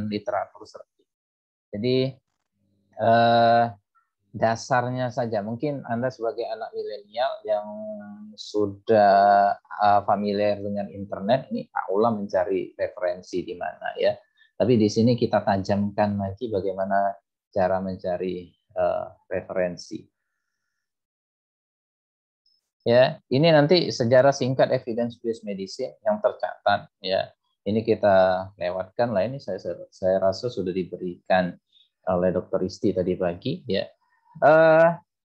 literatur seperti. Jadi dasarnya saja, mungkin Anda sebagai anak milenial yang sudah familiar dengan internet, ini Aula mencari referensi di mana ya. Tapi di sini kita tajamkan lagi bagaimana cara mencari referensi. Ya, ini nanti sejarah singkat evidence based medicine yang tercatat ya. Ini kita lewatkan lah, ini saya rasa sudah diberikan oleh Dr. Isti tadi pagi ya.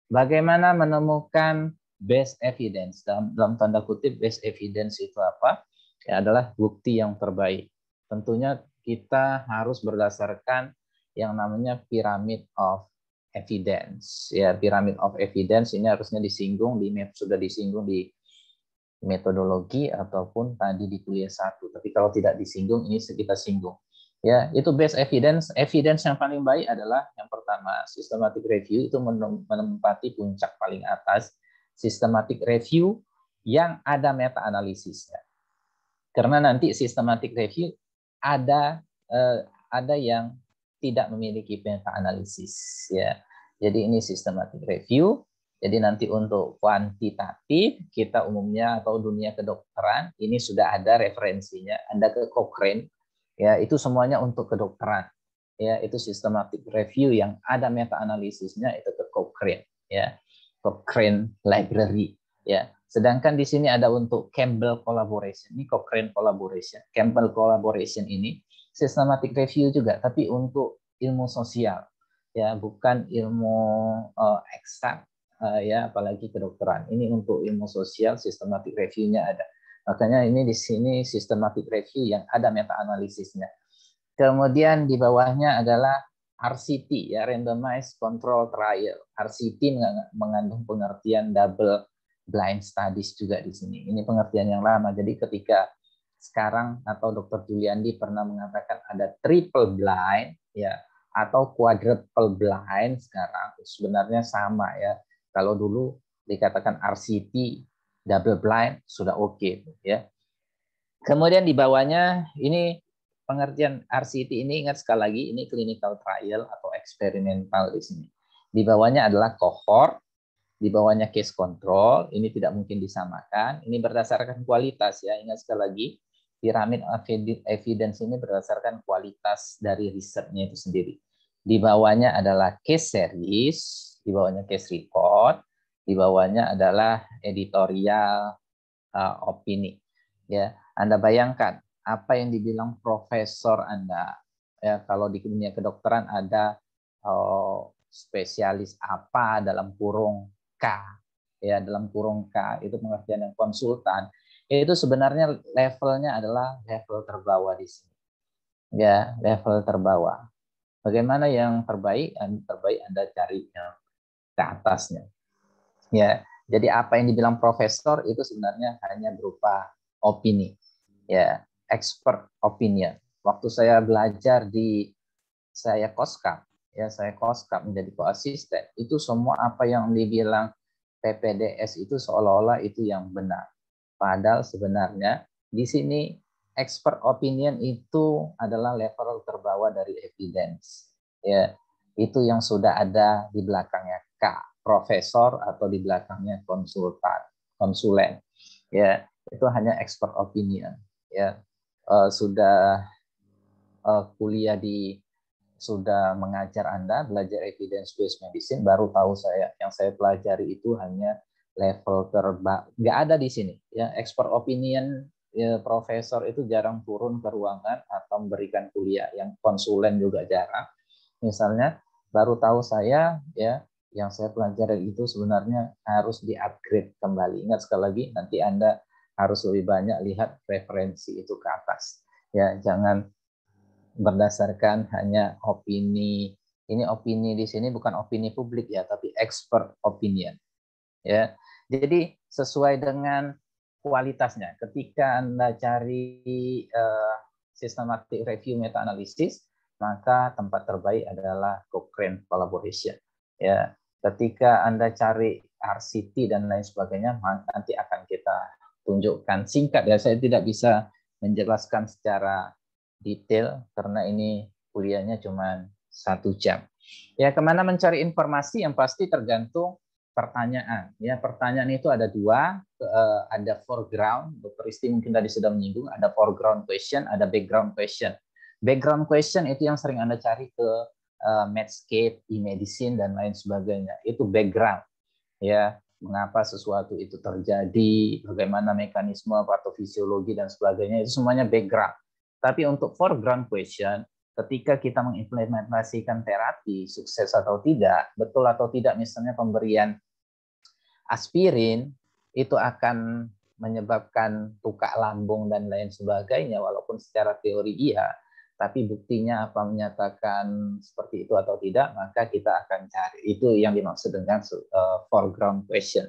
Bagaimana menemukan best evidence, dalam tanda kutip best evidence itu apa? Ya, adalah bukti yang terbaik. Tentunya kita harus berdasarkan yang namanya pyramid of evidence. Ya, pyramid of evidence ini harusnya disinggung sudah disinggung di metodologi ataupun tadi di kuliah 1. Tapi kalau tidak disinggung, ini kita singgung. Ya, itu best evidence. Evidence yang paling baik adalah yang pertama, systematic review itu menempati puncak paling atas. Systematic review yang ada meta analisisnya. Karena nanti systematic review ada yang tidak memiliki meta analisis ya. Jadi ini systematic review. Jadi nanti untuk kuantitatif kita umumnya atau dunia kedokteran ini sudah ada referensinya. Anda ke Cochrane ya, itu semuanya untuk kedokteran. Ya, itu systematic review yang ada meta analisisnya itu ke Cochrane ya. Cochrane Library ya. Sedangkan di sini ada untuk Campbell Collaboration. Ini Cochrane Collaboration. Campbell Collaboration ini systematic review juga, tapi untuk ilmu sosial ya, bukan ilmu eksak ya, apalagi kedokteran. Ini untuk ilmu sosial, systematic review-nya ada. Makanya ini di sini systematic review yang ada meta analisisnya. Kemudian di bawahnya adalah RCT ya, randomized control trial. RCT mengandung pengertian double blind studies juga di sini. Ini pengertian yang lama. Jadi ketika sekarang atau Dr. Juliandi pernah mengatakan ada triple blind ya atau quadruple blind, sekarang sebenarnya sama ya. Kalau dulu dikatakan RCT double blind sudah oke ya. Kemudian di bawahnya ini pengertian RCT ini, ingat sekali lagi ini clinical trial atau eksperimental di sini. Di bawahnya adalah cohort, di bawahnya case control, ini tidak mungkin disamakan. Ini berdasarkan kualitas ya, ingat sekali lagi piramid evidence ini berdasarkan kualitas dari risetnya itu sendiri. Di bawahnya adalah case series, di bawahnya case report, di bawahnya adalah editorial opini. Ya, Anda bayangkan apa yang dibilang profesor Anda. Ya, kalau di dunia kedokteran ada spesialis apa dalam kurung K. Ya, dalam kurung K itu pengertian yang konsultan. Itu sebenarnya levelnya adalah level terbawah di sini. Ya, level terbawah. Bagaimana yang terbaik? Yang terbaik Anda cari yang ke atasnya. Ya, jadi apa yang dibilang profesor itu sebenarnya hanya berupa opini. Ya, expert opinion. Waktu saya belajar saya koskap menjadi koasisten, itu semua apa yang dibilang PPDS itu seolah-olah itu yang benar. Padahal sebenarnya di sini expert opinion itu adalah level terbawah dari evidence. Ya, itu yang sudah ada di belakangnya K, profesor, atau di belakangnya konsulen. Ya, itu hanya expert opinion. Ya, sudah kuliah sudah mengajar Anda belajar evidence based medicine, baru tahu yang saya pelajari itu hanya level terbawah, nggak ada di sini ya. Expert opinion ya, profesor itu jarang turun ke ruangan atau memberikan kuliah, yang konsulen juga jarang. Misalnya baru tahu saya ya, yang saya pelajari itu sebenarnya harus di-upgrade kembali. Ingat sekali lagi, nanti Anda harus lebih banyak lihat referensi itu ke atas ya, jangan berdasarkan hanya opini. Ini opini di sini bukan opini publik ya, tapi expert opinion. Ya. Jadi sesuai dengan kualitasnya. Ketika Anda cari systematic review meta analisis, maka tempat terbaik adalah Cochrane Collaboration. Ya. Ketika Anda cari RCT dan lain sebagainya, maka nanti akan kita tunjukkan singkat ya. Saya tidak bisa menjelaskan secara detail karena ini kuliahnya cuma 1 jam. Ya, kemana mencari informasi yang pasti tergantung pertanyaan. Ya, pertanyaan itu ada 2, ada foreground, Dr. Isti mungkin tadi sudah menyinggung, ada foreground question, ada background question. Background question itu yang sering Anda cari ke Medscape, e-medicine dan lain sebagainya. Itu background. Ya, mengapa sesuatu itu terjadi, bagaimana mekanisme patofisiologi dan sebagainya, itu semuanya background. Tapi untuk foreground question, ketika kita mengimplementasikan terapi, sukses atau tidak, betul atau tidak misalnya pemberian aspirin, itu akan menyebabkan tukak lambung dan lain sebagainya, walaupun secara teori iya, tapi buktinya apa menyatakan seperti itu atau tidak, maka kita akan cari. Itu yang dimaksud dengan foreground question.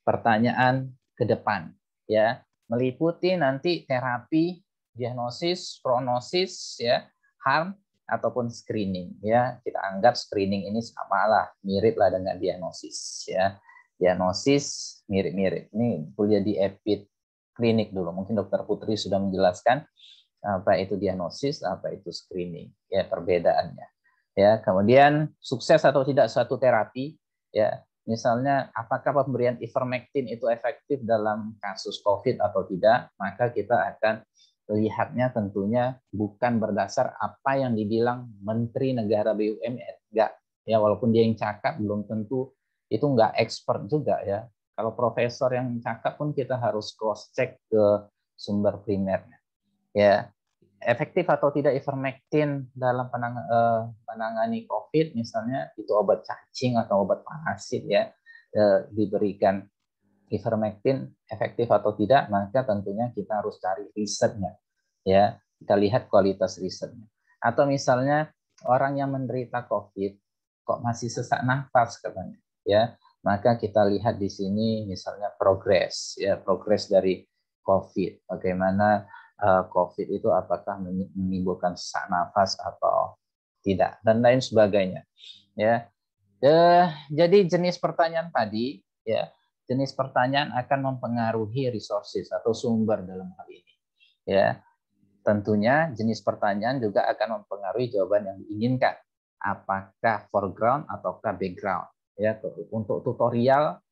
Pertanyaan ke depan, ya, meliputi nanti terapi, diagnosis, prognosis, ya, harm ataupun screening, ya. Kita anggap screening ini sama lah, mirip lah dengan diagnosis, ya. Diagnosis mirip-mirip. Ini kuliah di Epid klinik dulu. Mungkin Dokter Putri sudah menjelaskan apa itu diagnosis, apa itu screening, ya, perbedaannya. Ya, kemudian sukses atau tidak suatu terapi, ya. Misalnya, apakah pemberian ivermectin itu efektif dalam kasus COVID atau tidak, maka kita akan lihatnya tentunya bukan berdasar apa yang dibilang Menteri Negara BUMN. Enggak. Ya, walaupun dia yang cakap, belum tentu itu enggak expert juga, ya. Kalau profesor yang cakap pun kita harus cross-check ke sumber primernya. Ya, efektif atau tidak ivermectin dalam menangani COVID, misalnya itu obat cacing atau obat parasit, ya, diberikan ivermectin efektif atau tidak, maka tentunya kita harus cari risetnya, ya, kita lihat kualitas risetnya. Atau misalnya orang yang menderita COVID kok masih sesak nafas katanya, ya, maka kita lihat di sini misalnya progres, ya, progres dari COVID, bagaimana COVID itu apakah menimbulkan sesak nafas atau tidak, dan lain sebagainya, ya. Jadi jenis pertanyaan tadi, ya, jenis pertanyaan akan mempengaruhi resources atau sumber dalam hal ini, ya. Tentunya jenis pertanyaan juga akan mempengaruhi jawaban yang diinginkan, apakah foreground ataukah background, ya. Untuk tutorial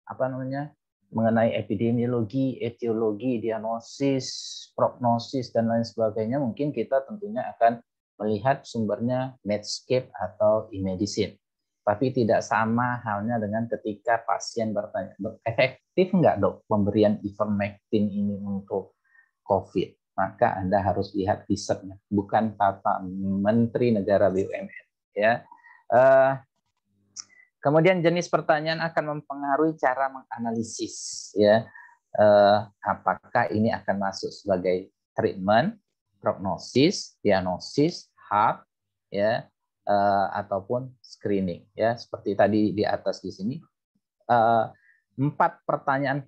apa namanya, mengenai epidemiologi, etiologi, diagnosis, prognosis dan lain sebagainya, mungkin kita tentunya akan melihat sumbernya Medscape atau e-medicine. Tapi tidak sama halnya dengan ketika pasien bertanya, efektif nggak dok pemberian ivermectin ini untuk COVID? Maka Anda harus lihat risetnya, bukan kata Menteri Negara BUMN. Ya. Kemudian jenis pertanyaan akan mempengaruhi cara menganalisis, ya. Apakah ini akan masuk sebagai treatment, prognosis, diagnosis, harm, ya, ataupun screening, ya. Seperti tadi di atas di sini, 4 pertanyaan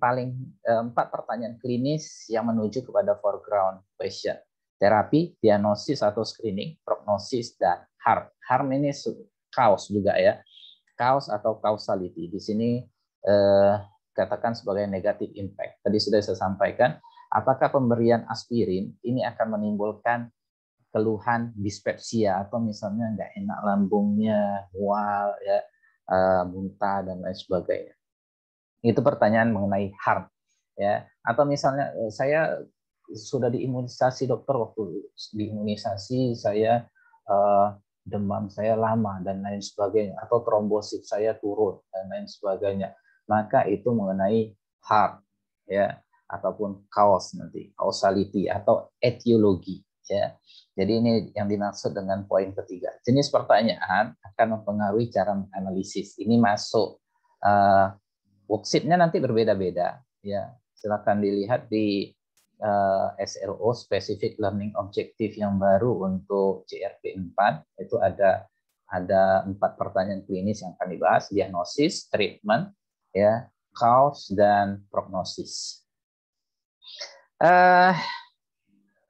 klinis yang menuju kepada foreground question: terapi, diagnosis atau screening, prognosis, dan harm. Harm ini cause juga, ya. Cause atau causality. Di sini katakan sebagai negative impact. Tadi sudah saya sampaikan, apakah pemberian aspirin ini akan menimbulkan keluhan dispepsia atau misalnya nggak enak lambungnya, mual, ya, muntah dan lain sebagainya. Itu pertanyaan mengenai harm, ya. Atau misalnya saya sudah diimunisasi dokter, waktu diimunisasi saya demam saya lama dan lain sebagainya, atau trombosit saya turun dan lain sebagainya, maka itu mengenai harm, ya, ataupun cause nanti, causality atau etiologi, ya. Jadi ini yang dimaksud dengan poin ketiga. Jenis pertanyaan akan mempengaruhi cara menganalisis. Ini masuk worksheet-nya nanti berbeda-beda, ya. Silakan dilihat di SLO, Specific Learning Objective yang baru untuk CRP 4, itu ada 4 pertanyaan klinis yang akan dibahas: diagnosis, treatment, ya, cause, dan prognosis.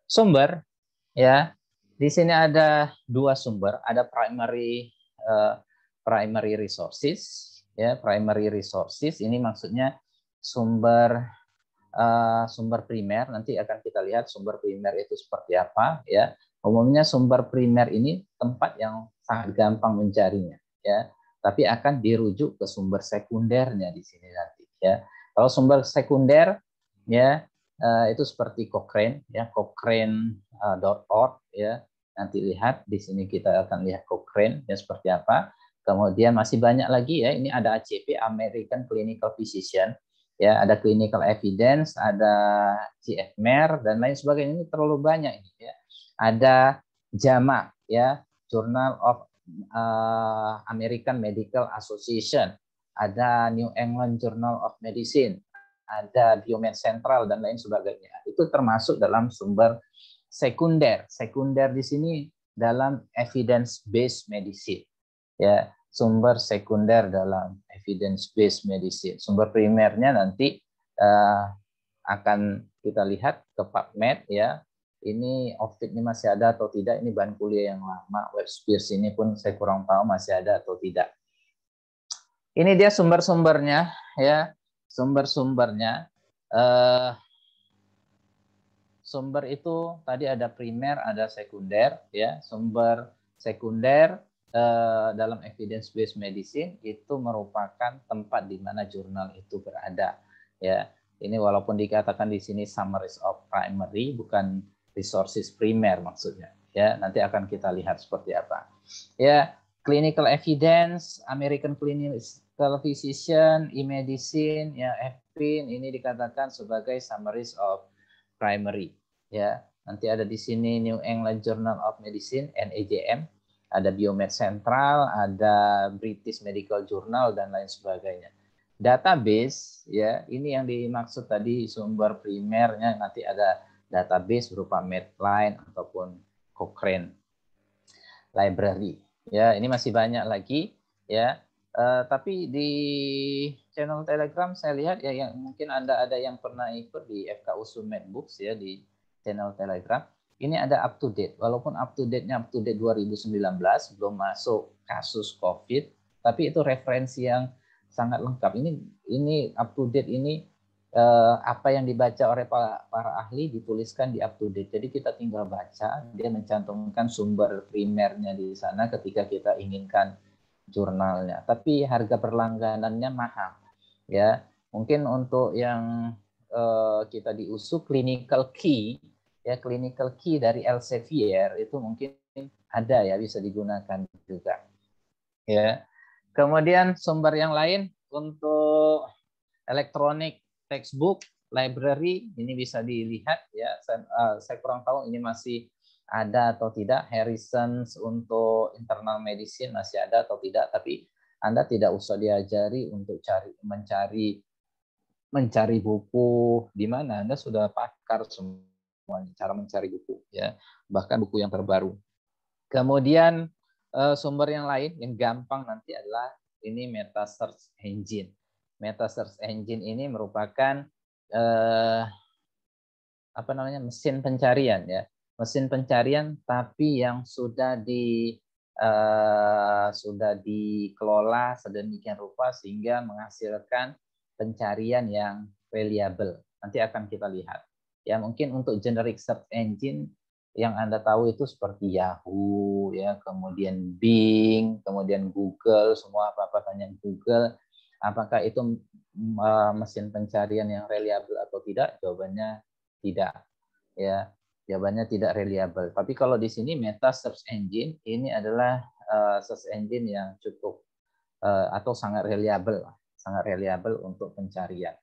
Sumber, ya, di sini ada 2 sumber, ada primary resources, ya. Primary resources ini maksudnya sumber sumber primer, nanti akan kita lihat sumber primer itu seperti apa ya. Umumnya sumber primer ini tempat yang sangat gampang mencarinya ya, tapi akan dirujuk ke sumber sekundernya di sini nanti ya. Kalau sumber sekunder ya itu seperti Cochrane ya, Cochrane.org ya. Nanti lihat di sini kita akan lihat Cochrane ya seperti apa. Kemudian masih banyak lagi ya, ini ada ACP, American Clinical Physician ya, ada clinical evidence, ada CFMER dan lain sebagainya. Ini terlalu banyak ini ya. Ada JAMA ya, Journal of American Medical Association, ada New England Journal of Medicine, ada Biomed Central dan lain sebagainya. Itu termasuk dalam sumber sekunder. Sekunder di sini dalam evidence based medicine. Ya, sumber sekunder dalam evidence based medicine. Sumber primernya nanti akan kita lihat ke PubMed ya. Ini Ovid ini masih ada atau tidak, ini bahan kuliah yang lama. WebSpheres ini pun saya kurang tahu masih ada atau tidak. Ini dia sumber-sumbernya ya, sumber-sumbernya. Sumber itu tadi ada primer, ada sekunder ya. Sumber sekunder dalam evidence based medicine itu merupakan tempat di mana jurnal itu berada ya. Ini walaupun dikatakan di sini summaries of primary, bukan resources primer maksudnya ya. Nanti akan kita lihat seperti apa ya. Clinical evidence, American Clinical Physician, e-medicine ya, FPIN ini dikatakan sebagai summaries of primary ya. Nanti ada di sini New England Journal of Medicine NEJM, ada Biomed Central, ada British Medical Journal dan lain sebagainya. Database ya, ini yang dimaksud tadi sumber primernya, nanti ada database berupa Medline ataupun Cochrane Library. Ya, ini masih banyak lagi ya. Tapi di channel Telegram saya lihat ya, yang mungkin Anda ada yang pernah ikut di FKU Sumed Books ya, di channel Telegram. Ini ada up to date. Walaupun up to date-nya up to date 2019, belum masuk kasus COVID, tapi itu referensi yang sangat lengkap. Ini up to date ini apa yang dibaca oleh para ahli dituliskan di up to date. Jadi kita tinggal baca, dia mencantumkan sumber primernya di sana ketika kita inginkan jurnalnya. Tapi harga berlangganannya mahal ya. Mungkin untuk yang kita diusuk clinical key ya, clinical key dari Elsevier itu mungkin ada ya, bisa digunakan juga ya. Kemudian sumber yang lain untuk elektronik textbook library ini bisa dilihat ya. Saya kurang tahu ini masih ada atau tidak. Harrison's untuk internal medicine masih ada atau tidak, tapi Anda tidak usah diajari untuk mencari buku di mana, Anda sudah pakar semuanya cara mencari buku ya, bahkan buku yang terbaru. Kemudian sumber yang lain yang gampang nanti adalah ini Meta Search Engine. Meta Search Engine ini merupakan mesin pencarian ya, mesin pencarian tapi yang sudah dikelola sedemikian rupa sehingga menghasilkan pencarian yang reliable. Nanti akan kita lihat ya. Mungkin untuk generic search engine yang Anda tahu itu seperti Yahoo ya, kemudian Bing, kemudian Google, semua apa-apa tanya Google. Apakah itu mesin pencarian yang reliable atau tidak? Jawabannya tidak. Ya, jawabannya tidak reliable. Tapi kalau di sini Meta Search Engine ini adalah search engine yang cukup atau sangat reliable untuk pencarian.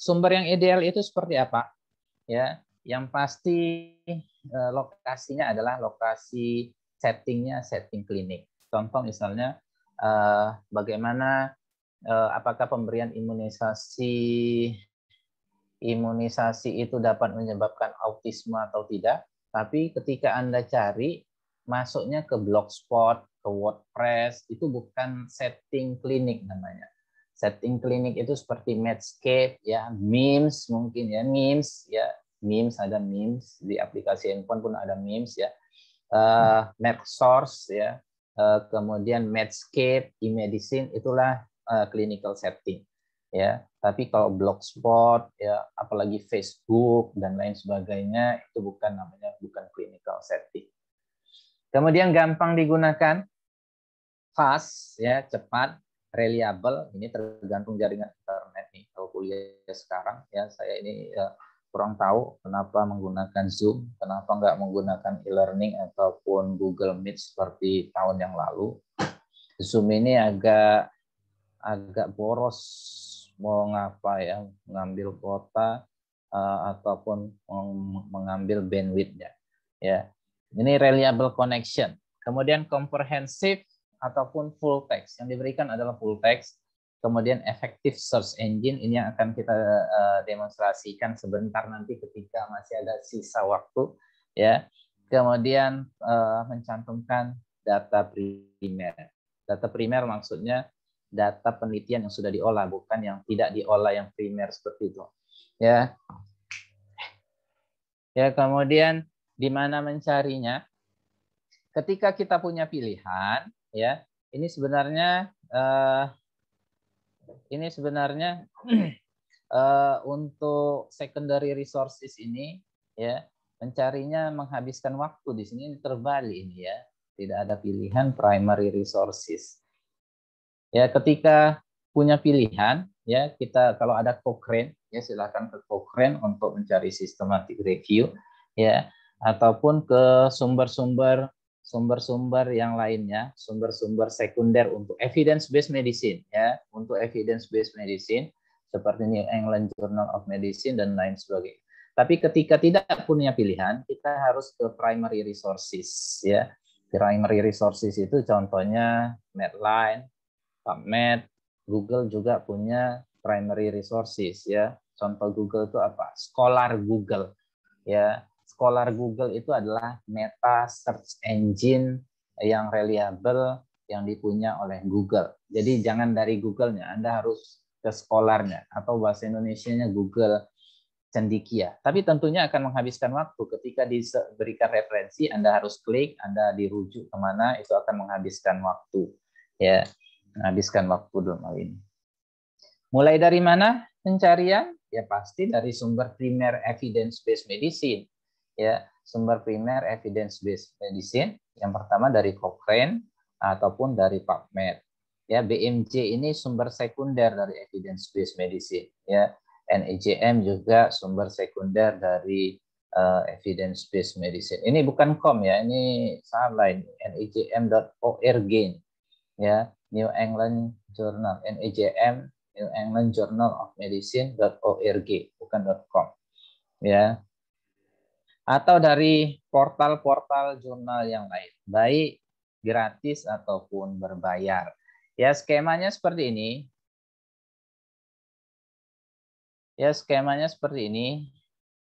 Sumber yang ideal itu seperti apa? Ya, yang pasti lokasinya adalah lokasi settingnya, setting klinik. Contoh misalnya bagaimana apakah pemberian imunisasi itu dapat menyebabkan autisme atau tidak. Tapi ketika Anda cari, masuknya ke Blogspot, ke WordPress, itu bukan setting klinik namanya. Setting klinik itu seperti Medscape, ya, memes mungkin ya, memes ada memes di aplikasi handphone pun ada memes ya. MedSource ya, kemudian Medscape, e-medicine itulah clinical setting. ya. Tapi kalau Blogspot, ya, apalagi Facebook dan lain sebagainya, itu bukan clinical setting. Kemudian gampang digunakan, fast, ya, cepat, reliable. Ini tergantung jaringan internet nih. Kalau kuliah sekarang, ya, saya ini kurang tahu kenapa menggunakan Zoom, kenapa nggak menggunakan e-learning ataupun Google Meet seperti tahun yang lalu. Zoom ini agak boros, mau ngapa ya, mengambil kuota ataupun mengambil bandwidth-nya. Ya, ini reliable connection. Kemudian comprehensive ataupun full text. Yang diberikan adalah full text. Kemudian effective search engine, ini yang akan kita demonstrasikan sebentar nanti ketika masih ada sisa waktu. Ya, kemudian mencantumkan data primer. Data primer maksudnya data penelitian yang sudah diolah, bukan yang tidak diolah, yang primer seperti itu. Ya, ya, kemudian di mana mencarinya? Ketika kita punya pilihan, ya, ini sebenarnya untuk secondary resources ini, ya, mencarinya menghabiskan waktu. Di sini terbalik ini, ya, tidak ada pilihan primary resources. Ya, ketika punya pilihan, ya, kita kalau ada Cochrane, ya, silakan ke Cochrane untuk mencari systematic review, ya, ataupun ke sumber-sumber yang lainnya, sumber-sumber sekunder untuk evidence based medicine, ya, untuk evidence based medicine seperti New England Journal of Medicine dan lain sebagainya. Tapi ketika tidak punya pilihan, kita harus ke primary resources, ya. Primary resources itu contohnya Medline, PubMed, Google juga punya primary resources, ya. Contoh Google itu apa? Scholar Google, ya. Scholar Google itu adalah meta search engine yang reliable yang dipunya oleh Google. Jadi jangan dari Google-nya, Anda harus ke Scholar-nya atau bahasa Indonesianya Google Cendikia. Tapi tentunya akan menghabiskan waktu. Ketika diberikan referensi, Anda harus klik, Anda dirujuk kemana, itu akan menghabiskan waktu, ya. Menghabiskan waktu dalam hal ini. Mulai dari mana pencarian? Ya pasti dari sumber primer evidence based medicine. Ya, sumber primer evidence based medicine yang pertama dari Cochrane ataupun dari PubMed. Ya, BMJ ini sumber sekunder dari evidence based medicine, ya. NEJM juga sumber sekunder dari evidence based medicine. Ini bukan com, ya, ini salah, ini nejm.org, ya. New England Journal, NEJM, New England Journal of Medicine.org, bukan .com, ya. Atau dari portal-portal jurnal yang lain, baik gratis ataupun berbayar. Ya, skemanya seperti ini. Ya, skemanya seperti ini.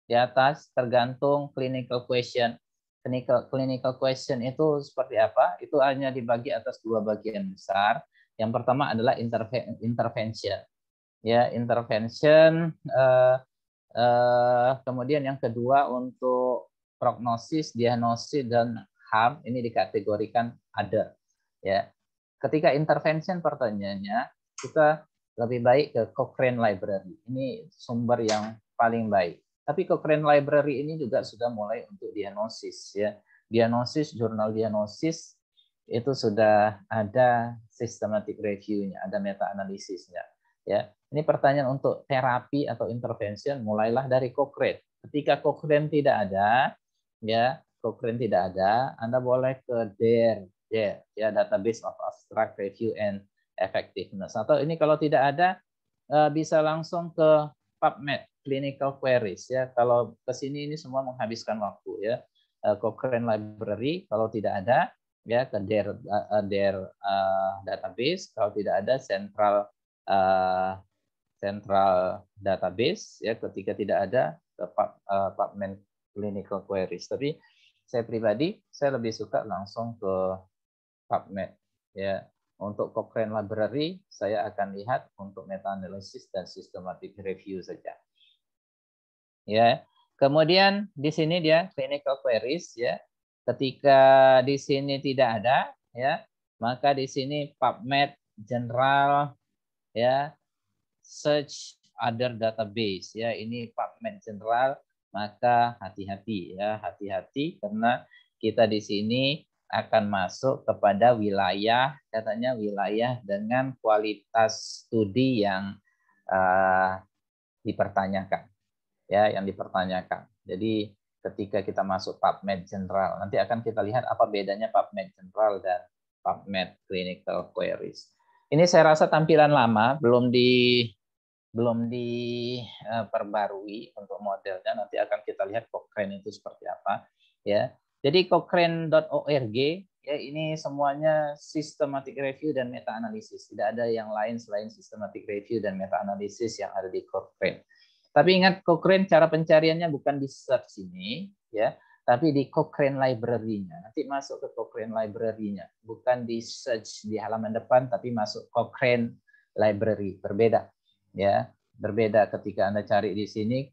Di atas tergantung clinical question. Clinical question itu seperti apa? Itu hanya dibagi atas dua bagian besar. Yang pertama adalah intervention. Ya, intervention. Kemudian yang kedua untuk prognosis, diagnosis, dan harm, ini dikategorikan other. Ya, ketika intervention pertanyaannya, kita lebih baik ke Cochrane Library. Ini sumber yang paling baik. Tapi Cochrane Library ini juga sudah mulai untuk diagnosis, ya. Diagnosis, jurnal diagnosis itu sudah ada systematic review-nya, ada meta analisisnya, ya. Ini pertanyaan untuk terapi atau intervention, mulailah dari Cochrane. Ketika Cochrane tidak ada, ya, Cochrane tidak ada, Anda boleh ke DARE, ya, Database of Abstract Review and Effectiveness. Atau ini kalau tidak ada, bisa langsung ke PubMed, Clinical Queries, ya. Kalau ke sini ini semua menghabiskan waktu, ya. Cochrane Library kalau tidak ada, ya, ke DARE Database. Kalau tidak ada, Central Database, ya. Ketika tidak ada, ke PubMed Clinical Queries. Tapi saya pribadi, saya lebih suka langsung ke PubMed, ya. Untuk Cochrane Library, saya akan lihat untuk meta-analisis dan systematic review saja. Ya. Kemudian di sini dia clinical queries, ya. Ketika di sini tidak ada, ya, maka di sini PubMed General, ya, search other database ya, ini PubMed general, maka hati-hati ya, hati-hati karena kita di sini akan masuk kepada wilayah, katanya wilayah dengan kualitas studi yang dipertanyakan ya, yang dipertanyakan. Jadi ketika kita masuk PubMed general, nanti akan kita lihat apa bedanya PubMed general dan PubMed clinical queries. Ini saya rasa tampilan lama, belum diperbarui untuk modelnya. Nanti akan kita lihat Cochrane itu seperti apa ya. Jadi cochrane.org ya, ini semuanya systematic review dan meta analisis. Tidak ada yang lain selain systematic review dan meta analisis yang ada di Cochrane. Tapi ingat, Cochrane cara pencariannya bukan di search ini ya, tapi di Cochrane library-nya. Nanti masuk ke Cochrane library-nya, bukan di search di halaman depan, tapi masuk Cochrane library. Berbeda ya, berbeda ketika Anda cari di sini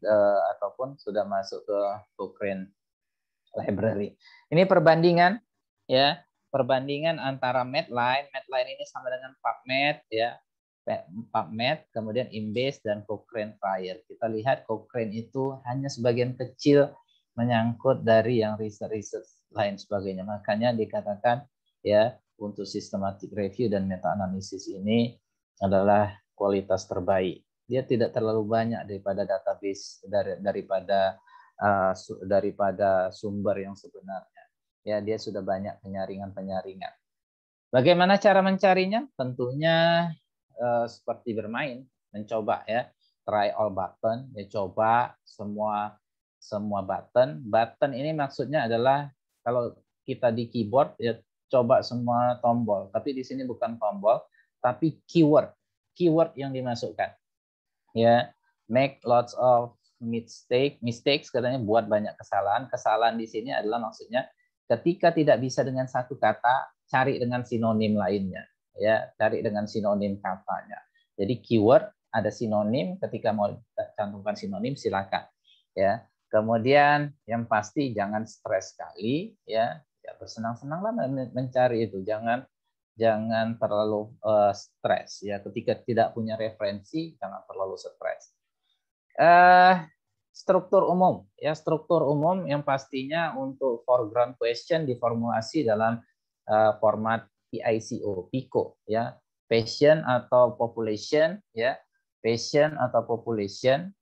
ataupun sudah masuk ke Cochrane library. Ini perbandingan ya, perbandingan antara Medline. Medline ini sama dengan PubMed ya, PubMed, kemudian Embase dan Cochrane Fire. Kita lihat Cochrane itu hanya sebagian kecil menyangkut dari yang riset-riset lain sebagainya. Makanya dikatakan ya, untuk systematic review dan meta analisis ini adalah kualitas terbaik. Dia tidak terlalu banyak daripada database daripada sumber yang sebenarnya. Ya, dia sudah banyak penyaringan. Bagaimana cara mencarinya? Tentunya seperti bermain, mencoba ya, try all button, ya coba semua button. Button ini maksudnya adalah kalau kita di keyboard ya coba semua tombol, tapi di sini bukan tombol, tapi keyword yang dimasukkan. Ya, make lots of mistakes katanya, buat banyak kesalahan. Kesalahan di sini adalah maksudnya ketika tidak bisa dengan satu kata, cari dengan sinonim lainnya. Ya, cari dengan sinonim katanya. Jadi keyword ada sinonim, ketika mau cantumkan sinonim silakan. Ya. Kemudian yang pasti jangan stres sekali ya, bersenang-senanglah mencari itu. Jangan terlalu stres ya. Ketika tidak punya referensi, jangan terlalu stres. Struktur umum ya, struktur umum yang pastinya untuk foreground question diformulasi dalam format PICO ya, patient atau population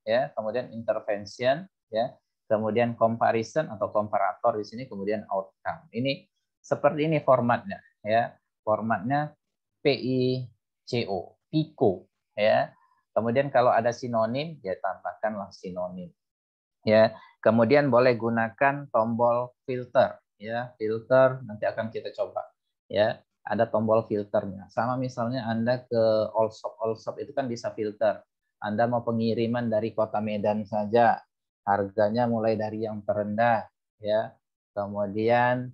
ya, kemudian intervention ya, kemudian comparison atau komparator di sini, kemudian outcome. Ini seperti ini formatnya ya. Formatnya PICO ya. Kemudian kalau ada sinonim ya tambahkanlah sinonim. Ya, kemudian boleh gunakan tombol filter ya. Filter nanti akan kita coba ya. Ada tombol filternya. Sama misalnya Anda ke Allshop itu kan bisa filter. Anda mau pengiriman dari Kota Medan saja, harganya mulai dari yang terendah ya. Kemudian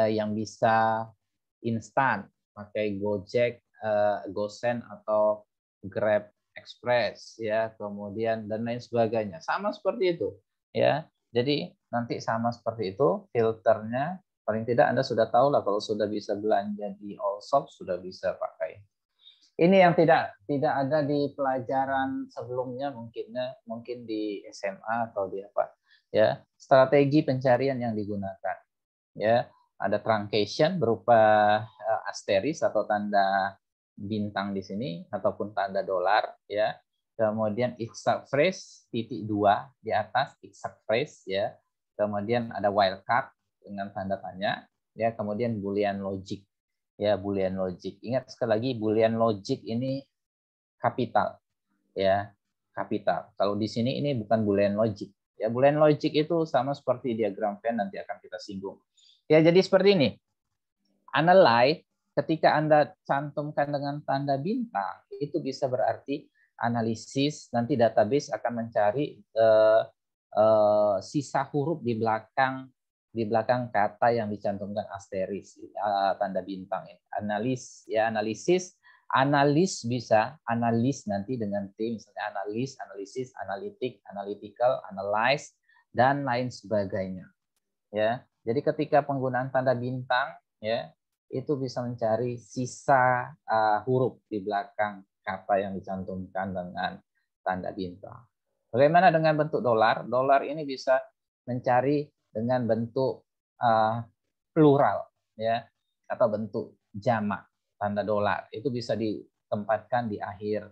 yang bisa instan, pakai Gojek, GoSend atau Grab Express ya, kemudian dan lain sebagainya. Sama seperti itu ya. Jadi nanti sama seperti itu filternya. Paling tidak Anda sudah tahu lah, kalau sudah bisa belanja di Allshop sudah bisa pakai. Ini yang tidak ada di pelajaran sebelumnya, mungkin di SMA atau di apa ya, strategi pencarian yang digunakan ya. Ada truncation berupa asteris atau tanda bintang di sini ataupun tanda dolar ya. Kemudian exact phrase titik 2 di atas exact phrase ya. Kemudian ada wildcard dengan tanda tanya ya, kemudian boolean logic ya, boolean logic. Ingat sekali lagi, boolean logic ini kapital ya, kapital. Kalau di sini ini bukan boolean logic ya. Boolean logic itu sama seperti diagram Venn, nanti akan kita singgung ya. Jadi seperti ini, analyze ketika Anda cantumkan dengan tanda bintang itu bisa berarti analisis. Nanti database akan mencari sisa huruf di belakang kata yang dicantumkan asteris tanda bintang ini. Analisis, analis bisa, analis nanti dengan T, misalnya analis, analisis, analitik, analytical, analyze, dan lain sebagainya. Ya, jadi ketika penggunaan tanda bintang ya, itu bisa mencari sisa huruf di belakang kata yang dicantumkan dengan tanda bintang. Bagaimana dengan bentuk dolar? Dolar ini bisa mencari dengan bentuk plural, ya, atau bentuk jamak tanda dolar. Itu bisa ditempatkan di akhir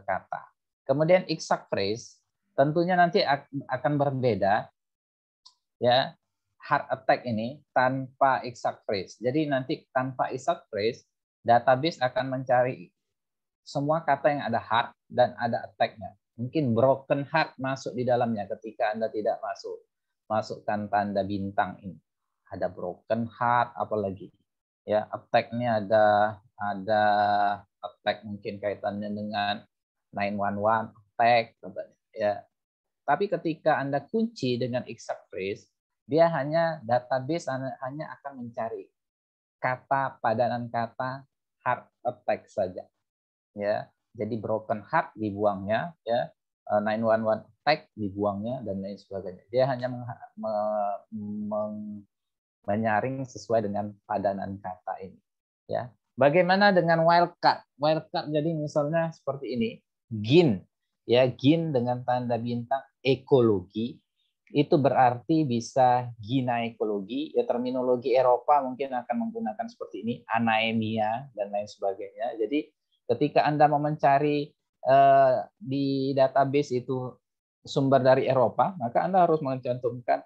kata. Kemudian exact phrase tentunya nanti akan berbeda, ya. Heart attack ini tanpa exact phrase. Jadi nanti tanpa exact phrase, database akan mencari semua kata yang ada heart dan ada attack-nya. Mungkin broken heart masuk di dalamnya ketika Anda tidak masukkan tanda bintang ini. Ada broken heart, apalagi ya, attack-nya ada attack mungkin kaitannya dengan 911 attack, ya. Tapi ketika Anda kunci dengan exact phrase, dia database hanya akan mencari kata, padanan kata heart attack saja, ya. Jadi broken heart dibuangnya, ya, 911 attack dibuangnya, dan lain sebagainya. Dia hanya menyaring sesuai dengan padanan kata ini, ya. Bagaimana dengan wildcard? Wildcard jadi misalnya seperti ini, GIN, ya, GIN dengan tanda bintang ekologi, itu berarti bisa gineekologi, ya, terminologi Eropa mungkin akan menggunakan seperti ini, anemia dan lain sebagainya. Jadi ketika Anda mau mencari di database itu sumber dari Eropa, maka Anda harus mencantumkan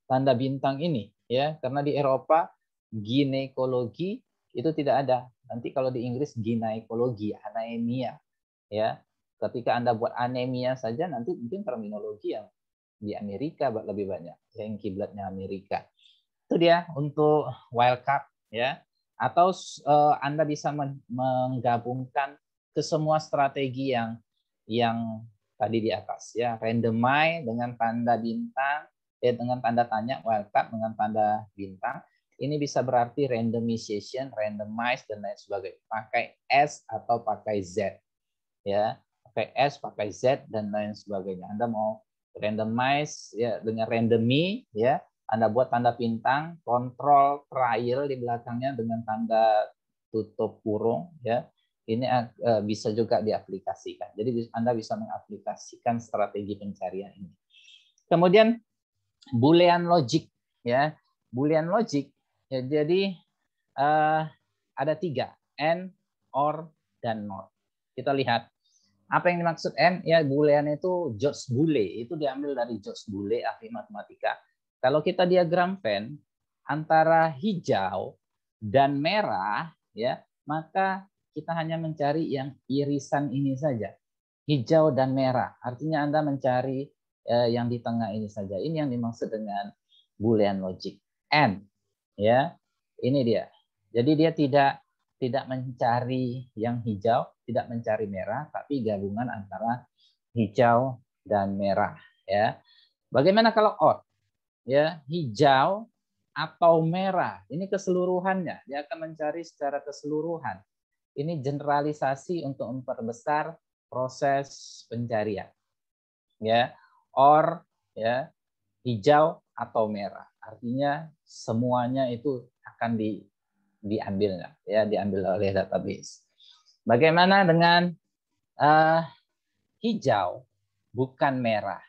tanda bintang ini, ya, karena di Eropa ginekologi itu tidak ada. Nanti kalau di Inggris gineekologi, anemia, ya. Ketika Anda buat anemia saja, nanti mungkin terminologi yang di Amerika lebih banyak, yang kiblatnya Amerika. Itu dia untuk wildcard, ya. Atau Anda bisa menggabungkan ke semua strategi yang tadi di atas, ya, randomize dengan tanda bintang, dengan tanda tanya, wildcard dengan tanda bintang. Ini bisa berarti randomization, randomize, dan lain sebagainya. Pakai S atau pakai Z, ya, pakai S, pakai Z, dan lain sebagainya. Anda mau randomize, ya, dengan randomi, ya, Anda buat tanda bintang, kontrol trial di belakangnya dengan tanda tutup kurung, ya. Ini bisa juga diaplikasikan. Jadi Anda bisa mengaplikasikan strategi pencarian ini. Kemudian Boolean logic, ya. Boolean logic, ya, jadi ada 3, and, or, dan not. Kita lihat apa yang dimaksud and, ya. Boolean itu George Boole, itu diambil dari George Boole, ahli matematika. Kalau kita diagram Venn antara hijau dan merah, ya, maka kita hanya mencari yang irisan ini saja, hijau dan merah. Artinya Anda mencari yang di tengah ini saja. Ini yang dimaksud dengan Boolean logic. And, ya, ini dia. Jadi dia tidak mencari yang hijau, tidak mencari merah, tapi gabungan antara hijau dan merah, ya. Bagaimana kalau or? Ya, hijau atau merah. Ini keseluruhannya. Dia akan mencari secara keseluruhan. Ini generalisasi untuk memperbesar proses pencarian. Ya, or, ya, hijau atau merah. Artinya semuanya itu akan diambil, ya, diambil oleh database. Bagaimana dengan hijau bukan merah?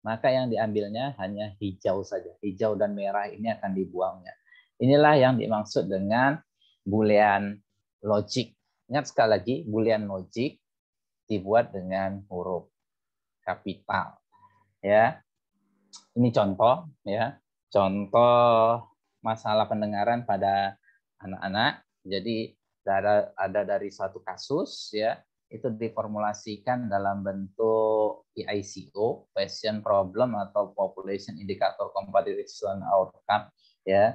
Maka yang diambilnya hanya hijau saja. Hijau dan merah ini akan dibuangnya. Inilah yang dimaksud dengan Boolean logic. Ingat sekali lagi, Boolean logic dibuat dengan huruf kapital, ya. Ini contoh, ya. Contoh masalah pendengaran pada anak-anak. Jadi ada dari satu kasus, ya, itu diformulasikan dalam bentuk PICO, Patient Problem atau Population Indicator Comparison Outcome, ya.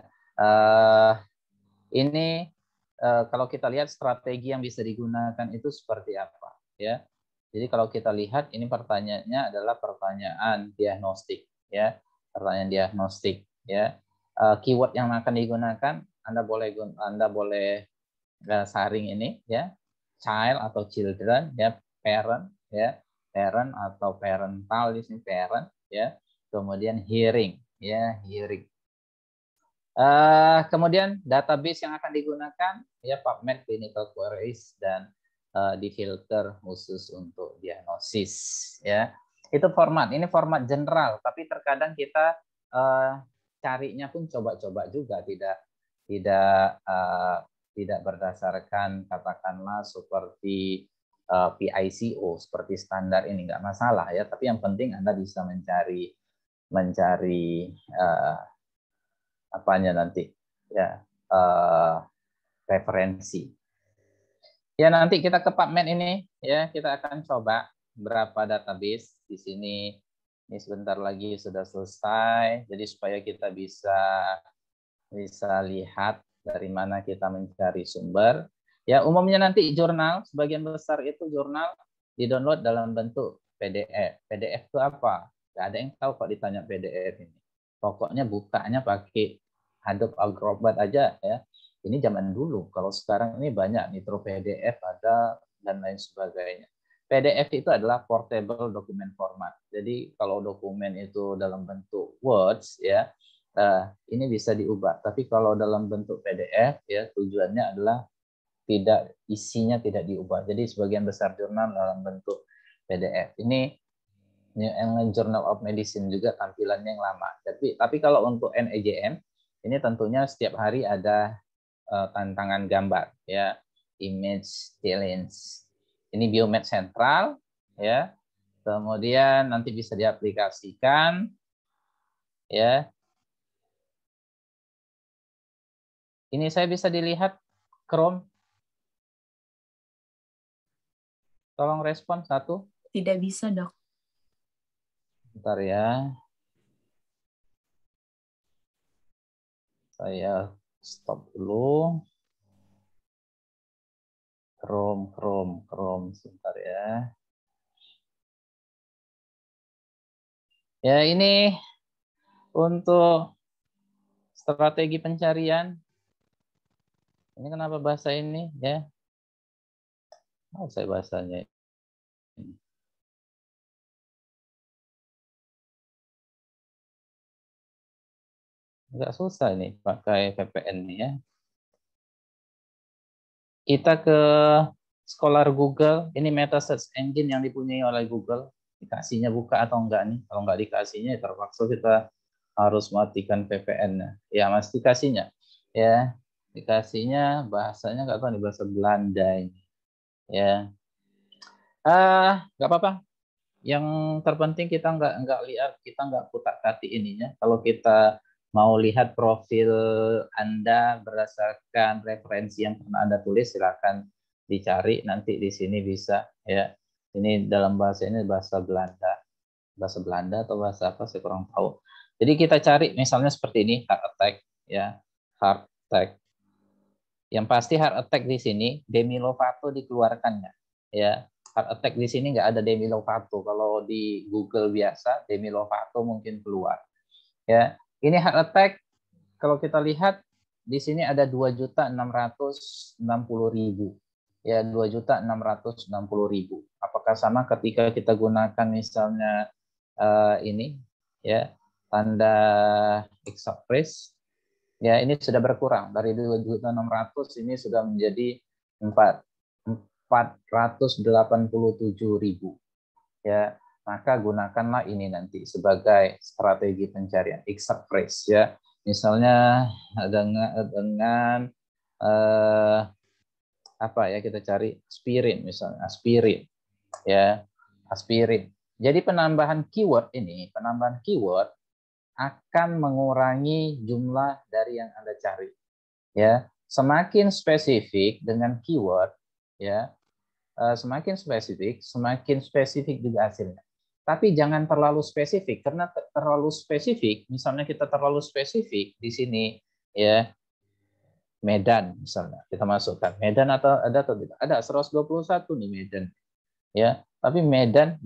Ini kalau kita lihat strategi yang bisa digunakan itu seperti apa, ya. Jadi kalau kita lihat ini pertanyaannya adalah pertanyaan diagnostik, ya. Pertanyaan diagnostik, ya. Keyword yang akan digunakan Anda boleh saring ini, ya. Child atau children, ya, parent, ya, parent atau parental, di sini parent, ya. Kemudian hearing, ya, hearing. Kemudian database yang akan digunakan, ya, PubMed, Clinical Queries, dan difilter khusus untuk diagnosis, ya. Itu format. Ini format general, tapi terkadang kita carinya pun coba-coba juga, tidak berdasarkan katakanlah seperti PICO, seperti standar ini, nggak masalah ya. Tapi yang penting Anda bisa mencari apanya nanti ya, referensi. Ya, nanti kita ke PubMed ini ya, kita akan coba berapa database di sini. Ini sebentar lagi sudah selesai. Jadi supaya kita bisa lihat dari mana kita mencari sumber. Ya, umumnya nanti jurnal, sebagian besar itu jurnal di-download dalam bentuk PDF. PDF itu apa? Nggak ada yang tahu kok ditanya PDF ini. Pokoknya bukanya pakai Adobe Acrobat aja ya. Ini zaman dulu. Kalau sekarang ini banyak, Nitro PDF ada dan lain sebagainya. PDF itu adalah portable document format. Jadi kalau dokumen itu dalam bentuk words ya, ini bisa diubah. Tapi kalau dalam bentuk PDF ya, tujuannya adalah isinya tidak diubah. Jadi sebagian besar jurnal dalam bentuk PDF. Ini New England Journal of Medicine juga tampilannya yang lama. Tapi kalau untuk NEJM ini tentunya setiap hari ada tantangan gambar ya, image challenge. Ini Biomed Central ya. Kemudian nanti bisa diaplikasikan ya. Ini saya bisa dilihat Chrome. Tolong respon satu. Tidak bisa, Dok. Bentar ya. Saya stop dulu. Chrome sebentar ya. Ya, ini untuk strategi pencarian. Ini kenapa bahasa ini ya? Oh, saya bahasanya. Agak susah ini pakai VPN nih ya. Kita ke Scholar Google. Ini meta search engine yang dipunyai oleh Google. Dikasihnya buka atau enggak nih? Kalau enggak dikasihnya, terpaksa kita harus matikan VPN-nya. Ya, mas dikasihnya. Ya, dikasihnya bahasanya enggak tahu nih, bahasa Belanda ini. Ya, nggak apa-apa. Yang terpenting kita nggak lihat, kita nggak kutak-katik ininya. Kalau kita mau lihat profil Anda berdasarkan referensi yang pernah Anda tulis, silakan dicari. Nanti di sini bisa ya. Ini dalam bahasa ini bahasa Belanda atau bahasa apa saya kurang tahu. Jadi kita cari misalnya seperti ini, heart attack ya, heart attack. Yang pasti heart attack di sini Demi Lovato dikeluarkannya ya. Heart attack di sini nggak ada Demi Lovato. Kalau di Google biasa Demi Lovato mungkin keluar ya. Ini heart attack, kalau kita lihat di sini ada 2.660.000 ya, 2.660.000. Apakah sama ketika kita gunakan misalnya ini ya, tanda Express ya, ini sudah berkurang dari 2.600.000 ini sudah menjadi 487.000 ya. Maka gunakanlah ini nanti sebagai strategi pencarian Express ya. Misalnya dengan apa ya, kita cari aspirin misalnya, aspirin ya, aspirin. Jadi penambahan keyword akan mengurangi jumlah dari yang Anda cari ya. Semakin spesifik dengan keyword ya, semakin spesifik juga hasilnya. Tapi jangan terlalu spesifik, karena terlalu spesifik, misalnya kita terlalu spesifik di sini ya, Medan misalnya, kita masukkan Medan atau tidak? Ada 121 nih Medan ya. Tapi Medan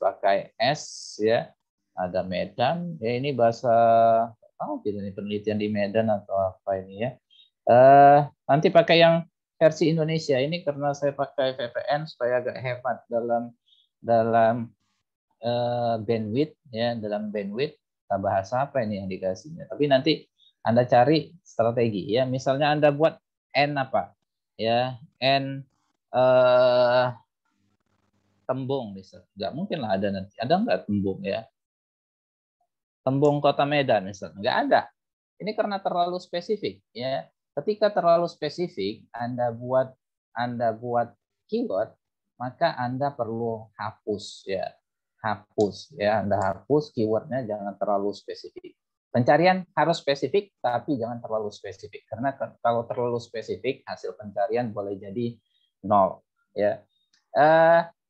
pakai S ya. Ada Medan ya, ini bahasa ini penelitian di Medan atau apa ini ya. Nanti pakai yang versi Indonesia ini karena saya pakai VPN supaya agak hemat dalam bandwidth ya, dalam bandwidth. Bahasa apa ini yang dikasihnya? Tapi nanti Anda cari strategi ya. Misalnya Anda buat N apa? Ya, N Tembung misalnya, nggak mungkin lah ada nanti. Ada nggak tembung ya? Tembung Kota Medan misalnya, nggak ada. Ini karena terlalu spesifik ya. Ketika terlalu spesifik, Anda buat keyword, maka Anda perlu hapus ya. Hapus ya, Anda hapus keywordnya, jangan terlalu spesifik. Pencarian harus spesifik, tapi jangan terlalu spesifik. Karena kalau terlalu spesifik, hasil pencarian boleh jadi nol ya.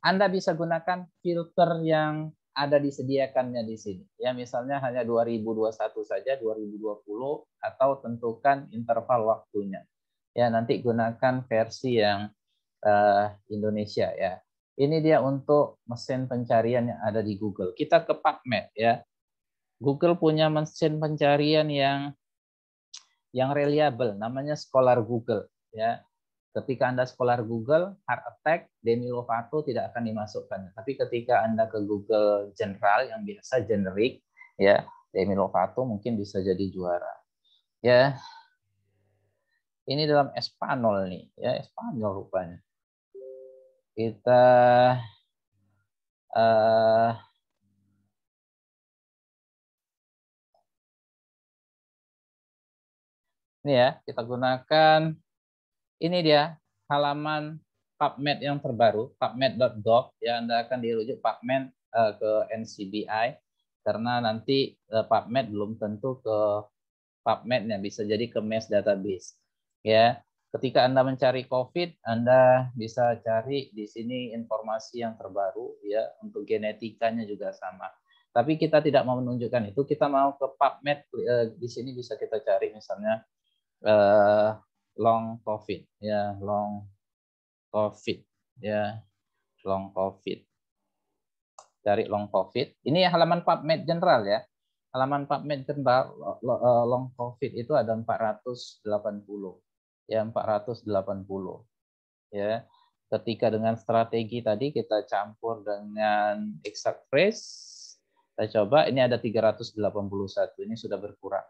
Anda bisa gunakan filter yang ada disediakannya di sini. Ya, misalnya hanya 2021 saja, 2020, atau tentukan interval waktunya. Ya, nanti gunakan versi yang Indonesia ya. Ini dia untuk mesin pencarian yang ada di Google. Kita ke PubMed ya. Google punya mesin pencarian yang reliable, namanya Scholar Google ya. Ketika Anda Scholar Google, Heart Attack, Demi Lovato tidak akan dimasukkan. Tapi ketika Anda ke Google General yang biasa generik, ya Demi Lovato mungkin bisa jadi juara. Ya, ini dalam Espanol nih, ya Espanol rupanya. Kita ini ya, kita gunakan ini dia halaman PubMed yang terbaru, pubmed.gov ya. Anda akan dirujuk PubMed ke NCBI karena nanti PubMed belum tentu ke PubMed-nya, bisa jadi ke MES database. Ya, ketika Anda mencari COVID, Anda bisa cari di sini informasi yang terbaru ya, untuk genetikanya juga sama. Tapi kita tidak mau menunjukkan itu, kita mau ke PubMed, di sini bisa kita cari misalnya long COVID ya, long COVID ya, long COVID. Cari long COVID. Ini halaman PubMed General ya. Halaman PubMed General long COVID itu ada 480. Ya, 480. Ya. Ketika dengan strategi tadi kita campur dengan exact phrase, kita coba ini ada 381. Ini sudah berkurang.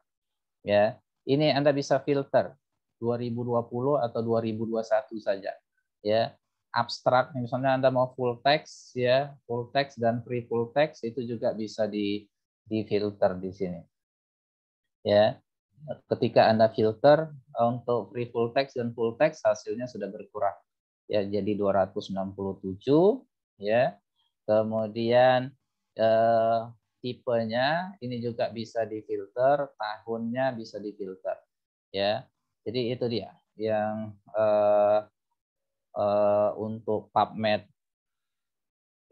Ya. Ini Anda bisa filter 2020 atau 2021 saja. Ya. Abstrak, misalnya Anda mau full text ya, full text dan free full text itu juga bisa di filter di sini. Ya. Ketika Anda filter untuk free full text dan full text, hasilnya sudah berkurang. Ya, jadi 267 ya. Kemudian tipenya ini juga bisa difilter, tahunnya bisa difilter. Ya. Jadi itu dia yang untuk PubMed.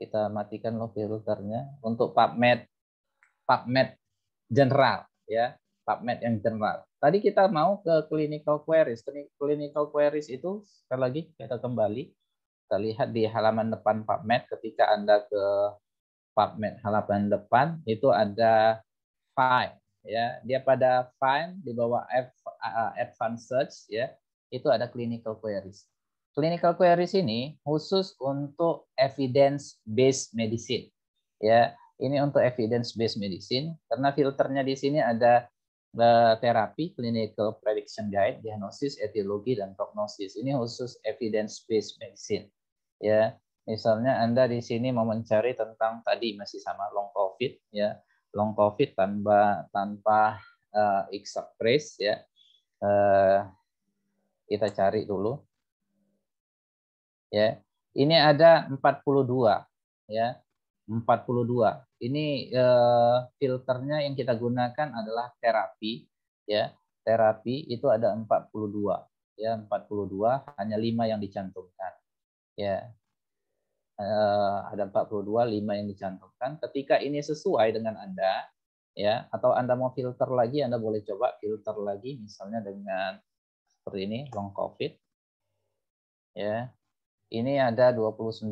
Kita matikan loh filternya. Untuk PubMed general ya, PubMed yang general. Tadi kita mau ke clinical queries. Clinical queries itu sekali lagi kita kembali, kita lihat di halaman depan PubMed. Ketika Anda ke PubMed halaman depan itu ada find ya. Dia pada find di bawah advanced search ya. Itu ada clinical queries. Clinical queries ini khusus untuk evidence based medicine. Ya, ini untuk evidence based medicine karena filternya di sini ada terapi, clinical prediction guide, diagnosis, etiologi dan prognosis. Ini khusus evidence based medicine. Ya, misalnya Anda di sini mau mencari tentang tadi masih sama long COVID ya. Long COVID tanpa exact phrase ya. Kita cari dulu. Ya. Ini ada 42 ya. 42. Ini filternya yang kita gunakan adalah terapi ya. Terapi itu ada 42 ya, 42, hanya 5 yang dicantumkan. Ya. Ada 42, 5 yang dicantumkan. Ketika ini sesuai dengan Anda ya, atau Anda mau filter lagi, Anda boleh coba filter lagi misalnya dengan seperti ini, long COVID. Ya. Ini ada 29.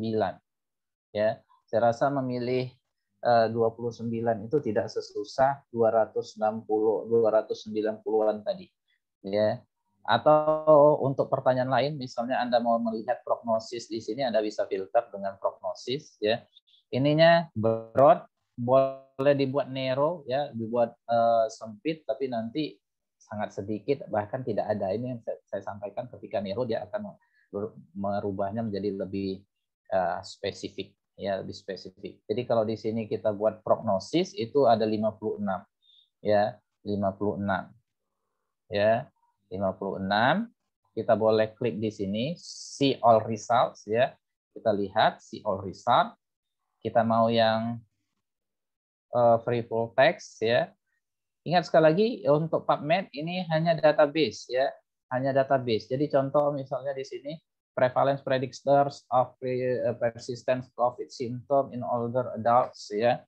Ya, saya rasa memilih 29 itu tidak sesusah 290-290-an tadi. Ya. Atau untuk pertanyaan lain, misalnya Anda mau melihat prognosis di sini, Anda bisa filter dengan prognosis. Ya. Ininya broad, boleh dibuat narrow, ya, dibuat sempit, tapi nanti sangat sedikit, bahkan tidak ada. Ini yang saya sampaikan, ketika narrow dia akan merubahnya menjadi lebih spesifik, ya, lebih spesifik. Jadi kalau di sini kita buat prognosis itu ada 56, ya, 56, ya, 56. Kita boleh klik di sini see all results, ya. Kita lihat see all result. Kita mau yang free full text, ya. Ingat sekali lagi untuk PubMed ini hanya database, ya, hanya database. Jadi contoh misalnya di sini prevalence predictors of persistent COVID symptom in older adults, ya.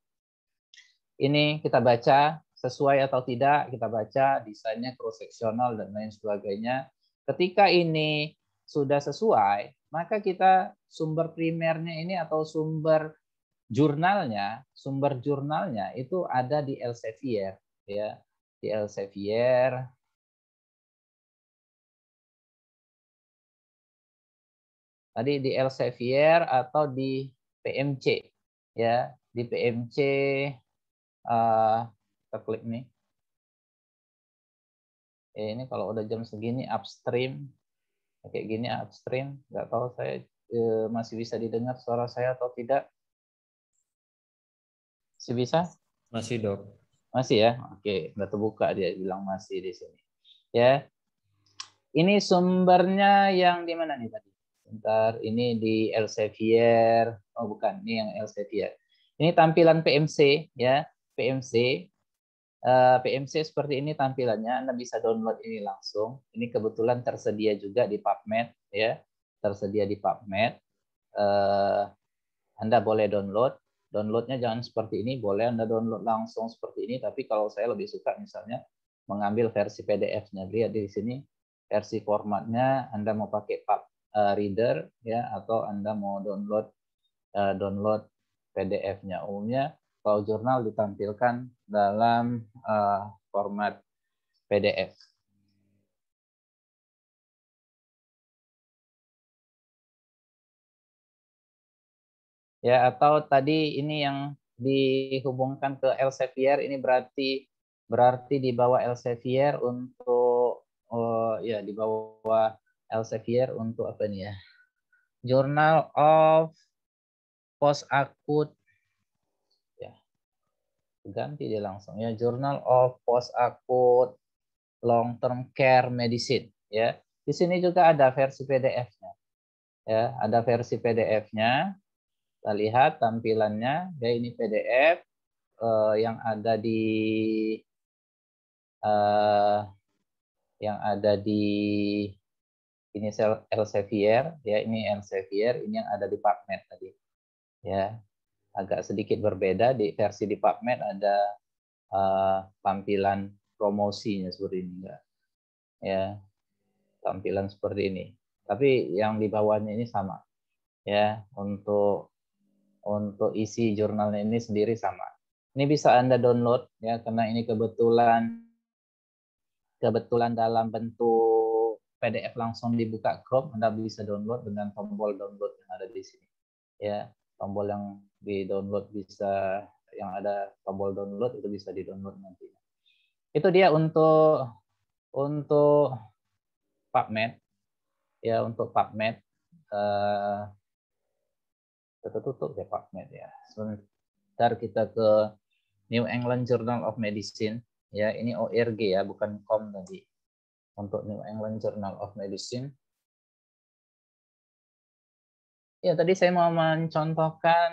Ini kita baca sesuai atau tidak, kita baca desainnya cross-seksional dan lain sebagainya. Ketika ini sudah sesuai, maka kita sumber primernya ini atau sumber jurnalnya itu ada di Elsevier, ya, di Elsevier. Tadi di Elsevier atau di PMC, ya, di PMC. Kita klik nih. Ini kalau udah jam segini upstream, kayak gini upstream, nggak tahu saya masih bisa didengar suara saya atau tidak. Masih bisa? Masih, Dok. Masih, ya. Oke, udah terbuka dia bilang masih di sini. Ya. Ini sumbernya yang di mana nih tadi? Bentar, ini di Elsevier. Oh, bukan, ini yang Elsevier. Ini tampilan PMC, ya. PMC. PMC seperti ini tampilannya. Anda bisa download ini langsung. Ini kebetulan tersedia juga di PubMed, ya. Tersedia di PubMed. Anda boleh download. Downloadnya jangan seperti ini, boleh Anda download langsung seperti ini, tapi kalau saya lebih suka misalnya mengambil versi PDF-nya. Lihat di sini versi formatnya, Anda mau pakai reader, ya, atau Anda mau download PDF-nya. Umumnya kalau jurnal ditampilkan dalam format PDF. Ya, atau tadi ini yang dihubungkan ke Elsevier ini berarti di bawah Elsevier untuk ya, di bawah Elsevier untuk apa nih ya? Journal of Post Acute, ya, ganti dia langsung ya, Journal of Post Acute Long Term Care Medicine, ya. Di sini juga ada versi PDF-nya. Ya, ada versi PDF-nya. Kita lihat tampilannya, ya, ini PDF yang ada di ini Elsevier, ya, ini Elsevier, ini yang ada di PubMed tadi, ya. Agak sedikit berbeda di versi di PubMed ada tampilan promosinya seperti ini, enggak, ya, tampilan seperti ini. Tapi yang di bawahnya ini sama, ya, untuk isi jurnalnya ini sendiri sama. Ini bisa Anda download, ya, karena ini kebetulan dalam bentuk PDF langsung dibuka Chrome, Anda bisa download dengan tombol download yang ada di sini. Ya, tombol yang di-download bisa, yang ada tombol download itu bisa di-download nanti. Itu dia untuk PubMed. Ya, untuk PubMed tutup ya PubMed ya. Sebentar kita ke New England Journal of Medicine. Ya, ini ORG ya, bukan com tadi. Untuk New England Journal of Medicine. Ya, tadi saya mau mencontohkan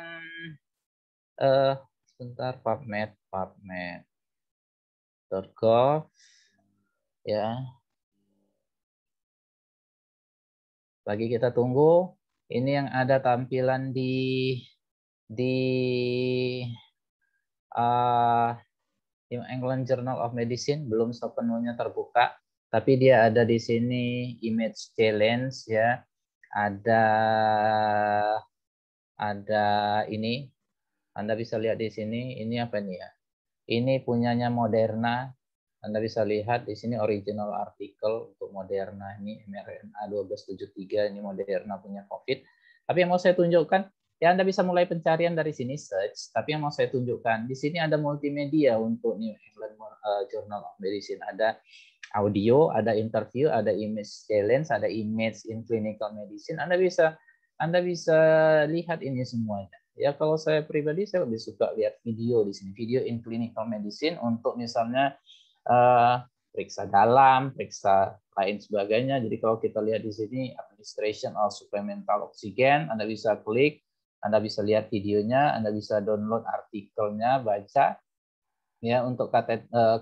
sebentar PubMed.gov, ya. Lagi kita tunggu. Ini yang ada tampilan di New England Journal of Medicine belum sepenuhnya terbuka, tapi dia ada di sini image challenge, ya. Ada ini. Anda bisa lihat di sini, ini apa nih ya? Ini punyanya Moderna. Anda bisa lihat di sini original artikel untuk Moderna, ini mRNA 1273, ini Moderna punya COVID. Tapi yang mau saya tunjukkan, ya, Anda bisa mulai pencarian dari sini search, tapi yang mau saya tunjukkan di sini ada multimedia untuk New England Journal of Medicine. Ada audio, ada interview, ada image challenge, ada image in clinical medicine. Anda bisa lihat ini semuanya. Ya, kalau saya pribadi saya lebih suka lihat video di sini, video in clinical medicine untuk misalnya periksa dalam, periksa lain sebagainya. Jadi kalau kita lihat di sini administration of supplemental oxygen, Anda bisa klik, Anda bisa lihat videonya, Anda bisa download artikelnya, baca. Ya, untuk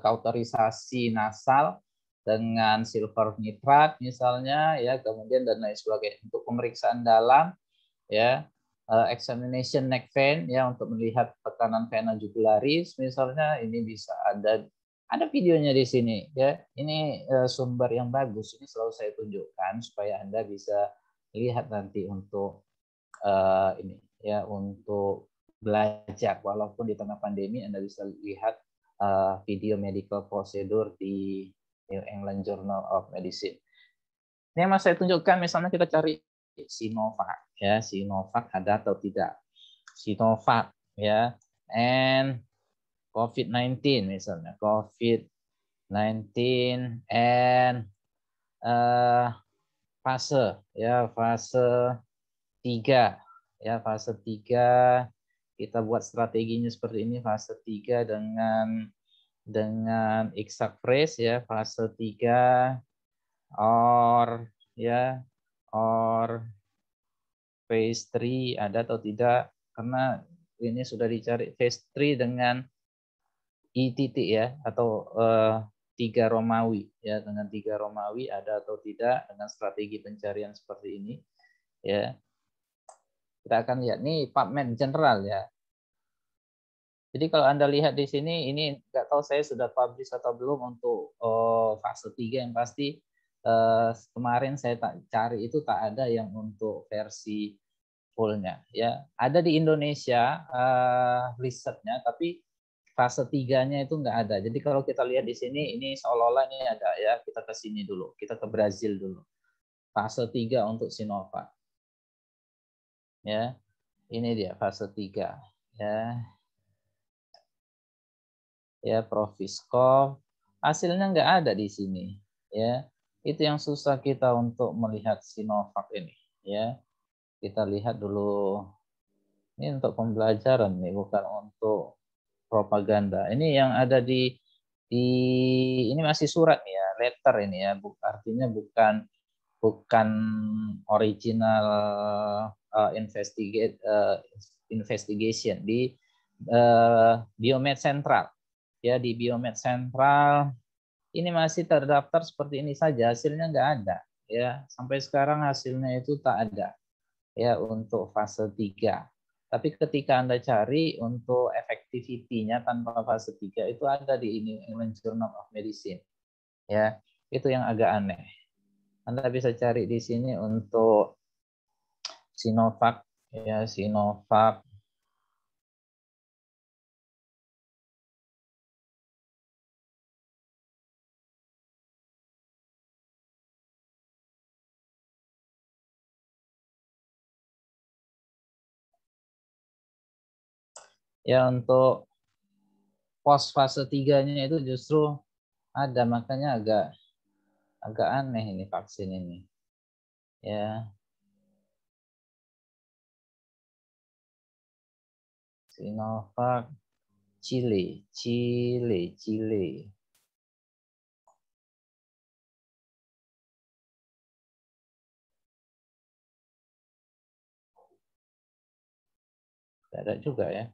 kauterisasi nasal dengan silver nitrat misalnya, ya, kemudian dan lain sebagainya. Untuk pemeriksaan dalam, ya, examination neck vein, ya, untuk melihat tekanan vena jugularis misalnya, ini bisa ada videonya di sini, ya. Ini sumber yang bagus, ini selalu saya tunjukkan supaya Anda bisa lihat nanti untuk ini, ya, untuk belajar walaupun di tengah pandemi. Anda bisa lihat video medical procedure di New England Journal of Medicine. Ini yang saya tunjukkan, misalnya kita cari Sinovac, ya, Sinovac ada atau tidak, Sinovac, ya, and COVID-19 misalnya, COVID-19 and fase, ya, fase 3, ya, fase 3 kita buat strateginya seperti ini, fase 3 dengan exact phrase, ya, fase 3 or, ya, or phase 3 ada atau tidak, karena ini sudah dicari phase 3 dengan I titik, ya, atau 3 Romawi, ya, dengan 3 Romawi ada atau tidak dengan strategi pencarian seperti ini, ya. Kita akan lihat nih PubMed general, ya. Jadi kalau Anda lihat di sini, ini nggak tahu saya sudah publish atau belum untuk fase 3, yang pasti kemarin saya cari itu tak ada yang untuk versi full-nya, ya. Ada di Indonesia risetnya, tapi fase 3-nya itu nggak ada. Jadi kalau kita lihat di sini, ini seolah-olah ini ada, ya. Kita ke sini dulu, kita ke Brazil dulu. Fase 3 untuk Sinovac. Ya. Ini dia fase 3, ya. Ya, Proviskov, hasilnya nggak ada di sini, ya. Itu yang susah kita untuk melihat Sinovac ini, ya. Kita lihat dulu, ini untuk pembelajaran nih, bukan untuk propaganda. Ini yang ada di ini masih surat nih, ya, letter ini, ya, artinya bukan original investigation di Biomed Central. Ya, di Biomed Central ini masih terdaftar seperti ini saja, hasilnya nggak ada, ya. Sampai sekarang hasilnya itu tak ada, ya, untuk fase 3. Tapi ketika Anda cari untuk efektivitinya tanpa fase 3 itu ada di New England Journal of Medicine, ya. Itu yang agak aneh. Anda bisa cari di sini untuk Sinovac, ya, Sinovac. Ya, untuk pos fase 3-nya itu justru ada, makanya agak aneh ini vaksin ini. Ya. Sinovac Chile. Ada juga, ya.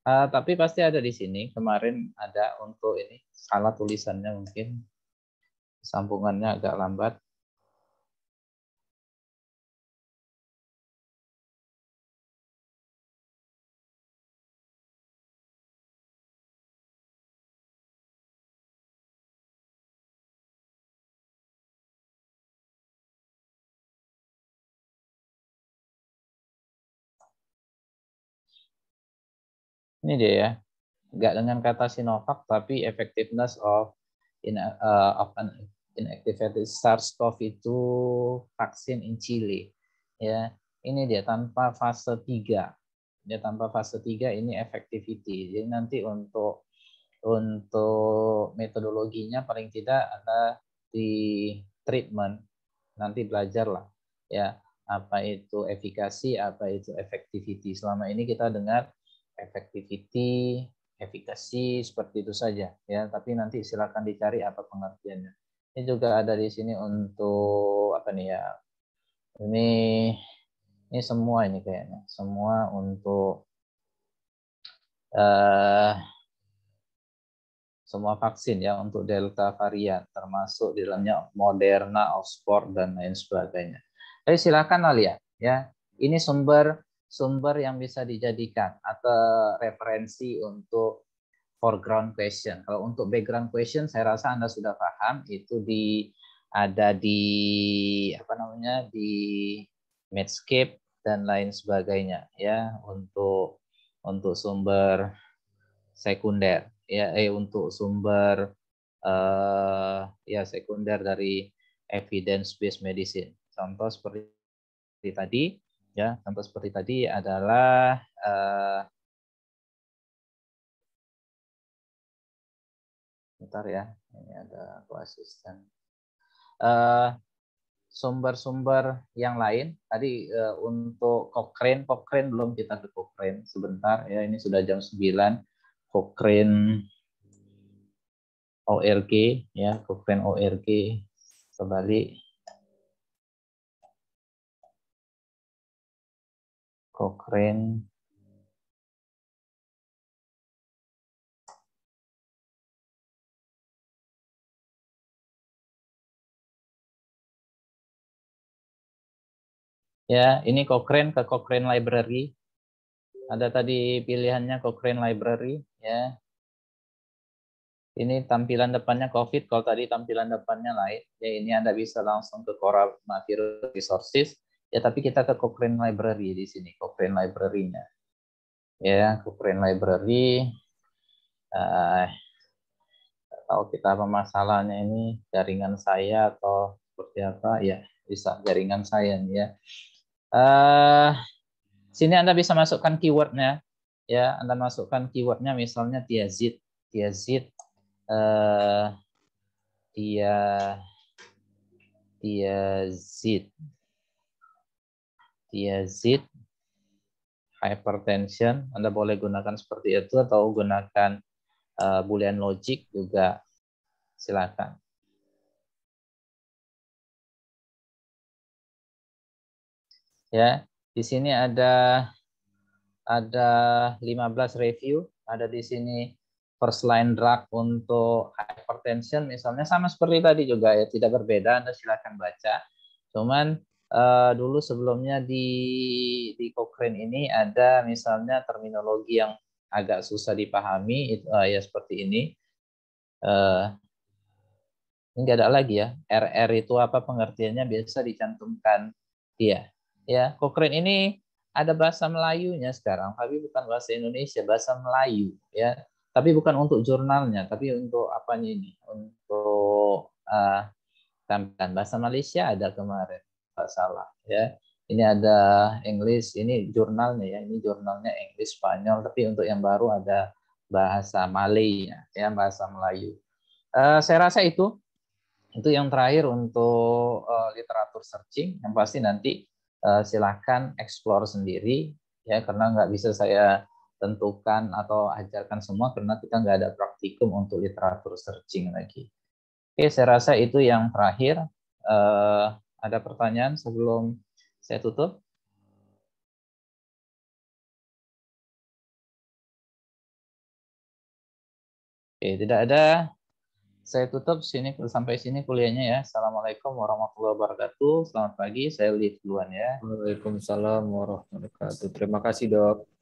Tapi pasti ada di sini. Kemarin ada untuk ini, salah tulisannya mungkin. Sambungannya agak lambat. Ini dia, ya. Nggak dengan kata Sinovac, tapi effectiveness of an inactivated SARS-CoV-2 vaksin in Chile. Ya, ini dia tanpa fase 3. Ya, tanpa fase 3 ini effectivity. Jadi nanti untuk untuk metodologinya paling tidak ada di treatment. Nanti belajarlah ya apa itu efikasi, apa itu effectivity. Selama ini kita dengar effectivity, efikasi seperti itu saja ya, tapi nanti silakan dicari apa pengertiannya. Ini juga ada di sini untuk apa nih ya? Ini semua ini kayaknya, semua untuk semua vaksin ya untuk Delta varian, termasuk di dalamnya Moderna, Oxford dan lain sebagainya. Jadi silakan lihat ya. Ini sumber yang bisa dijadikan atau referensi untuk foreground question. Kalau untuk background question, saya rasa Anda sudah paham itu ada di apa namanya di Medscape dan lain sebagainya ya untuk sumber sekunder ya untuk sumber ya sekunder dari evidence based medicine. Contoh seperti tadi ya, contoh seperti tadi adalah bentar ya, ini ada aku asisten. Sumber-sumber yang lain tadi untuk Cochrane belum kita ke Cochrane sebentar ya, ini sudah jam 9. Cochrane ORG ya, Cochrane ORG kembali Cochrane ya, ini Cochrane ke Cochrane Library. Ada tadi pilihannya Cochrane Library ya. Ini tampilan depannya COVID, kalau tadi tampilan depannya lain. Ya ini Anda bisa langsung ke Coronavirus Resources. Ya tapi kita ke Cochrane Library di sini, Cochrane Library-nya. Ya, Cochrane Library. Tahu kita apa masalahnya ini, jaringan saya atau seperti apa? Ya, bisa jaringan saya nih ya. Sini Anda bisa masukkan keywordnya. Ya, Anda masukkan keywordnya misalnya tiazid, tiazid, tiazid, hypertension. Anda boleh gunakan seperti itu atau gunakan Boolean logic juga silakan. Ya, di sini ada 15 review, ada di sini first line drug untuk hypertension misalnya sama seperti tadi juga ya, tidak berbeda, Anda silakan baca. Cuman dulu sebelumnya di Cochrane ini ada misalnya terminologi yang agak susah dipahami itu ya seperti ini. Ini nggak ada lagi ya. RR itu apa pengertiannya biasa dicantumkan dia. Ya, Cochrane ini ada bahasa Melayunya sekarang, tapi bukan bahasa Indonesia, bahasa Melayu ya. Tapi bukan untuk jurnalnya, tapi untuk apanya ini? Untuk tampilan bahasa Malaysia ada kemarin, nggak salah ya. Ini ada English, ini jurnalnya ya, ini jurnalnya English Spanyol, tapi untuk yang baru ada bahasa Malay ya, bahasa Melayu. Saya rasa itu yang terakhir untuk literatur searching. Yang pasti nanti silahkan explore sendiri ya, karena nggak bisa saya tentukan atau ajarkan semua karena kita nggak ada praktikum untuk literatur searching lagi. Oke, saya rasa itu yang terakhir. Ada pertanyaan sebelum saya tutup? Oke, tidak ada. Saya tutup sampai sini kuliahnya ya. Assalamualaikum warahmatullahi wabarakatuh. Selamat pagi, saya live duluan ya. Waalaikumsalam warahmatullahi wabarakatuh. Terima kasih, Dok.